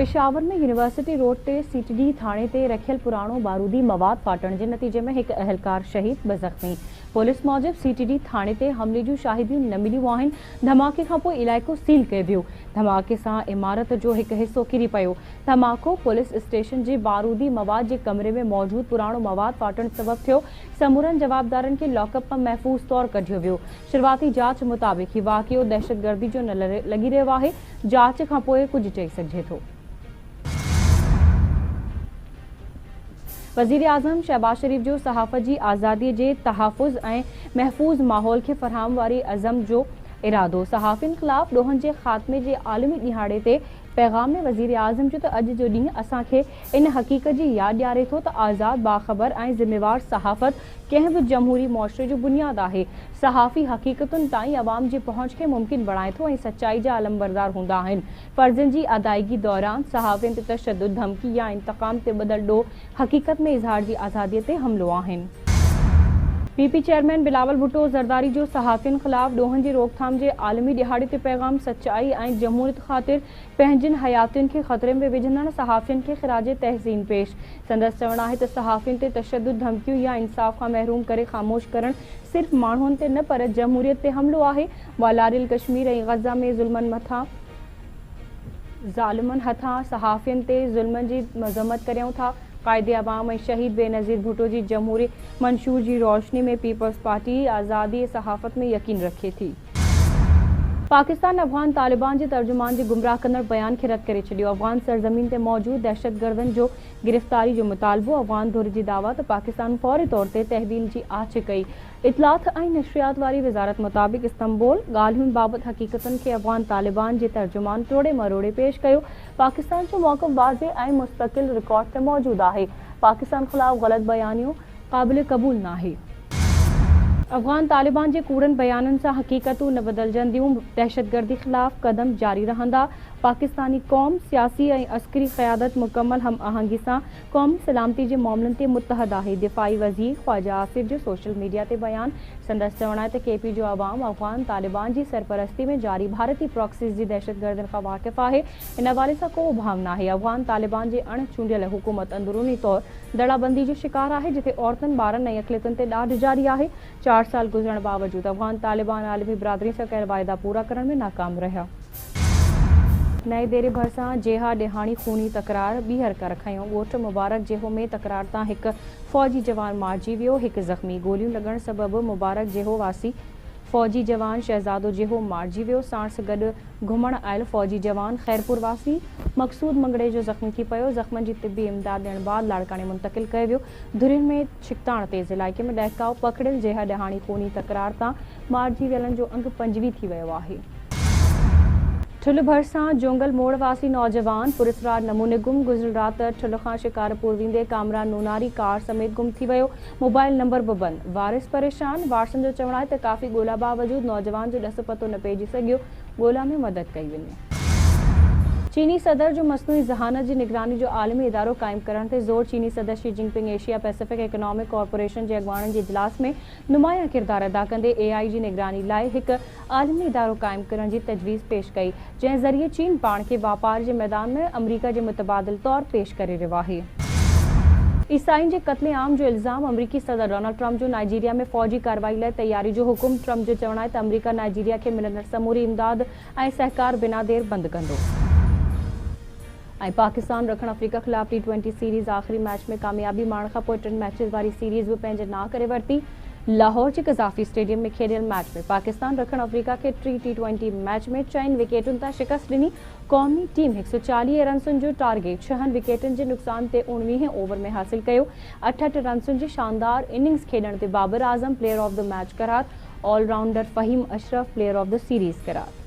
पेशावर में university road ते CTD थाने ते रखियल पुराणो बारूदी मवाद फाटण के नतीजे में एक अहलकार शहीद, ब जख्मी। पुलिस मूजिब सीटीडी थाने ते हमले जूं शाहिदियूं न मिलियूं आहिनि। धमाके खां पोइ इलाइक़ो सील कयो वियो। धमाके सां इमारत जो एक हिस्सो किरी पियो। धमाको पुलिस स्टेशन जे बारूदी मवाद जे कमरे में मौजूद पुराणो मवाद फाटण सबब थियो। समूरनि जवाबदारनि खे लॉकअप में महफूज़ तौर कढियो वियो। शुरुआती जांच मुताबिक़ हीउ वाक़ियो दहशतगर्दी जो न लॻी रहियो आहे। जांच खां पोइ कुझु चई सघिजे थो। वज़ीर आज़म शहबाज शरीफ जो सहाफ़त जी आज़ादी के तहफ़ुज़ ऐं महफूज़ माहौल के फराहम वारी अज़म जो इरादो। सहाफ़ियुनि ख़िलाफ़ ॾोहनि जे ख़ात्मे जे आलमी ॾिहाड़े ते पैगाम में वज़ीर आज़म जो अॼु जो ॾींहुं असांखे इन हक़ीक़त जी यादि ॾियारे थो त आज़ाद, बाख़बर ऐं ज़िम्मेवार सहाफ़त कंहिं बि जमहूरी मुआशरे जो बुनियाद आहे। सहाफ़ी हक़ीक़तुनि ताईं अवाम जी पहुच के मुमकिन बणाए थो ऐं सचाई जा अलमबरदार हूंदा आहिनि। फ़र्ज़नि जी अदायगी दौरान सहाफ़ियुनि ते तशद्दुद, धमकी या इंतकाम ते ॿधल ॾोह हक़ीक़त में इज़हार जी आज़ादीअ ते हमलो आहिनि। पीपी चेयरमैन बिलावल भुट्टो ज़रदारी जो सहाफ़ियुनि ख़िलाफ़ ॾोहनि जी रोकथाम जे आलमी ॾिहाड़े ते पैगाम, सचाई ऐं जमहूरियत ख़ातिर पंहिंजनि हयातियुनि खे ख़तरे में विझंदड़ सहाफ़ियुनि खे ख़िराज तहसीन पेश। संदसि चवणु आहे त सहाफ़ियुनि ते तशद्दुद, धमकियूं या इंसाफ़ खां महरूम करे ख़ामोश करणु सिर्फ़ माण्हुनि ते न पर जमहूरियत ते हमलो आहे। वालारियल कश्मीर ऐं ग़ज़ा में ज़ालिमनि हथां सहाफ़ियुनि ते ज़ुल्मनि जी मज़म्मत करियूं था। क़ाइदे अवाम ऐं शहीद बेनज़ीर भुट्टो जी जमहूरी मंशूर जी रोशनी में पीपल्स पार्टी आज़ादी सहाफ़त में यकीन रखे थी। पाकिस्तान अफ़गान तालिबान जे तर्जुमान जे गुमराह कंदड़ बयान खे रद्द करे छॾियो। अफ़गान सरज़मीन ते मौजूद दहशतगर्दनि जो गिरफ़्तारी जो मुतालबो। अफ़गान धुर जी दावा त पाकिस्तान फ़ौरी तौर ते तहवील जी आछ कई। इतलात ऐं नशरियात वारी वज़ारत मुताबिक़ इस्तंबुल ॻाल्हियुनि बाबति हक़ीक़तनि खे अफ़गान तालिबान जे तर्जुमान टोड़े मरोड़े पेश कयो। पाकिस्तान जो मौक़िफ़ वाज़े ऐं मुस्तक़िल रिकॉर्ड ते मौजूद आहे। पाकिस्तान ख़िलाफ़ ग़लत बयानियूं क़ाबिल क़बूल न आहे। अफ़गान तालिबान जे कूड़नि बयाननि सां हक़ीक़तूं न बदिलजंदियूं। दहशतगर्दी ख़िलाफ़ क़दम जारी रहंदा। पाकिस्तानी क़ौम सियासी ऐं अस्करी क़यादत मुकमल हम आहंगी सां क़ौमी सलामती जे मामलनि ते मुतहद आहे। दिफ़ाई वज़ीर ख़्वाजा आसिफ जो सोशल मीडिया ते बयान। संदसि चवणु आहे त केपी जो अवाम अफ़गान तालिबान जी सरपरस्ती में जारी भारतीय प्रॉक्सीज़ जी दहशतगर्दनि खां वाक़िफ़ आहे। इन हवाले सां को भाव न आहे। अफ़गान तालिबान जे अणचूंडियल हुकूमत अंदरूनी तौर दड़ाबंदी जो शिकार आहे, जिथे औरतुनि, ॿारनि ऐं अक़लियतुनि ते ॾाढ जारी आहे। 4 साल गुज़रण बावजूद अफ़गान तालिबान आलमी बिरादरी सां कयल वाइदा पूरा करण में नाकाम रहिया। नए देरे भरिसां जेहा ॾिहाणी खूनी तकरार, ॿीहर कर खयों। ॻोठ मुबारक जेहो में तकरार तां हिकु फ़ौजी जवान मारिजी वियो, हिकु ज़ख़्मी। गोलियूं लॻण सबबि मुबारक जेहो वासी फ़ौजी जवान शहज़ादो जेहो मारिजी वियो। साणुसि गॾु घुमण आयल फ़ौजी जवान ख़ैरपुर वासी मक़सूद मंगड़े जो ज़ख़्मी थी पियो। ज़ख़्मनि जी तिबी इमदाद ॾियण बाद लाड़काणे मुंतक़िल कयो वियो। धुरियुनि में छिकताण तेज़ इलाइक़े में ॾहकाओ पकड़ियल जेहा ॾिहाणी खूनी तकरार तां मारिजी वियलनि जो अंग 25 थी वियो आहे। ठुल्ह भरिसां जोंगल मोड़ वासी नौजवान पुरस्रार नमूने गुम। गुज़िरियल राति ठुल्ह खां शिकारपुर वेंदे कामरान नूनारी कार समेत गुम थी वियो। मोबाइल नंबर बि बंदि। वारिस परेशान। वारसनि जो चवणु आहे त काफ़ी ॻोल्हा बावजूद नौजवान जो ॾस पतो न पइजी सघियो। ॻोल्हा में मदद कई वञे। चीनी सदर जो मसनूई ज़हानत जी निगरानी जो आलमी इदारो क़ाइमु करण ते ज़ोर। चीनी सदर Xi Jinping Asia Pacific economic corporation जे अॻुवाणनि जे इजलास में नुमायां किरदारु अदा कंदे AI जी निगरानी लाइ हिकु आलमी इदारो क़ाइमु करण जी तजवीज़ पेश कई, जंहिं ज़रिए चीन पाण खे वापार जे मैदान में अमरीका जे मुतबादिल तौर पेश करे रहियो आहे। ईसाइन जे क़त्ले आम जो इल्ज़ाम। अमरीकी सदर डोनाल्ड ट्रंप जो नाइजीरिया में फ़ौजी कार्रवाई लाइ तयारी जो हुकुम। ट्रंप जो चवणु आहे त अमरीका नाइजीरिया खे मिलंदड़ समूरी इमदाद ऐं सहकार बिना देर बंदि कंदो। पाकिस्तान रखण अफ्रीका ख़िलाफ़ T20 सीरीज़ आख़िरी मैच में कामयाबी मारण खां पोइ 3 मैचेस वारी सीरीज़ बि पंहिंजे नां करे वरिती। लाहौर जे क़ज़ाफ़ी स्टेडियम में खेॾियल मैच में पाकिस्तान रखण अफ्रीका खे T20 मैच में 4 विकेटुनि तां शिकस्त ॾिनी। क़ौमी टीम 140 रन्सुनि जो टारगेट 6 विकेटुनि जे नुक़सान ते 19 ओवर में हासिल कयो। 68 रन्सुनि जी शानदार इनिंग्स खेॾण ते Babar Azam player of the match करार। All rounder Fahim Ashraf player of the series करार।